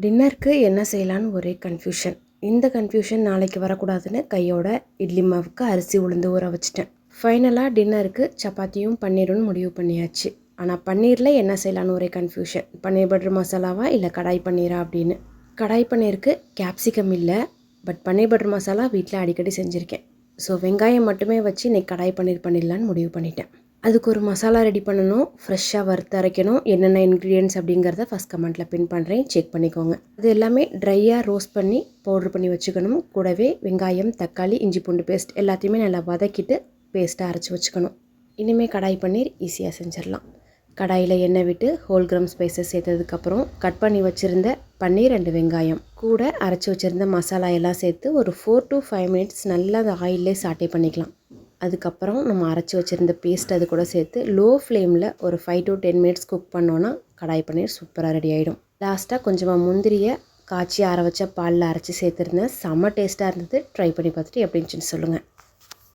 டின்னருக்கு என்ன செய்யலான்னு ஒரே கன்ஃபியூஷன். இந்த கன்ஃபியூஷன் நாளைக்கு வரக்கூடாதுன்னு கையோட இட்லி மாவுக்கு அரிசி உளுந்து ஊற வச்சுட்டேன். ஃபைனலாக டின்னருக்கு சப்பாத்தியும் பன்னீரும்னு முடிவு பண்ணியாச்சு. ஆனால் பன்னீரில் என்ன செய்யலான்னு ஒரே கன்ஃபியூஷன். பன்னீர் பட்டர் மசாலாவா இல்லை கடாய் பன்னீரா அப்படின்னு. கடாய் பன்னீருக்கு கேப்சிகம் இல்லை, பட் பன்னீர் பட்டர் மசாலா வீட்டில் அடிக்கடி செஞ்சுருக்கேன். ஸோ வெங்காயம் மட்டுமே வச்சு இன்றைக்கி கடாய் பன்னீர் பண்ணிடலான்னு முடிவு பண்ணிட்டேன். அதுக்கு ஒரு மசாலா ரெடி பண்ணணும், ஃப்ரெஷ்ஷாக வறுத்து அரைக்கணும். என்னென்ன இன்க்ரீடியன்ட்ஸ் அப்படிங்கிறத ஃபஸ்ட் கமெண்ட்டில் பின் பண்ணுறேன், செக் பண்ணிக்கோங்க. அது எல்லாமே ட்ரையாக ரோஸ்ட் பண்ணி பவுட்ரு பண்ணி வச்சுக்கணும். கூடவே வெங்காயம், தக்காளி, இஞ்சி பூண்டு பேஸ்ட் எல்லாத்தையுமே நல்லா வதக்கிட்டு பேஸ்ட்டாக அரைச்சி வச்சுக்கணும். இனிமேல் கடாய் பன்னீர் ஈஸியாக செஞ்சிடலாம். கடாயில் எண்ணெய் விட்டு ஹோல் கிராம் ஸ்பைசஸ் சேர்த்ததுக்கப்புறம் கட் பண்ணி வச்சுருந்த பன்னீர் அண்டு வெங்காயம் கூட அரைச்சி வச்சுருந்த மசாலா எல்லாம் சேர்த்து ஒரு 4 to 5 மினிட்ஸ் நல்லா அந்த ஆயிலே சாட்டே பண்ணிக்கலாம். அதுக்கப்புறம் நம்ம அரைச்சி வச்சுருந்த பேஸ்ட் அது கூட சேர்த்து லோ ஃப்ளேமில் ஒரு 5 to 10 மினிட்ஸ் குக் பண்ணோன்னா கடாய் பன்னீர் சூப்பராக ரெடி ஆகிடும். லாஸ்ட்டாக கொஞ்சமாக முந்திரியை காய்ச்சி ஆற வச்ச பாலில் அரைச்சி சேர்த்துருந்தேன். செம்ம டேஸ்ட்டாக இருந்தது. ட்ரை பண்ணி பார்த்துட்டு எப்படின்னு சொல்லுங்கள்.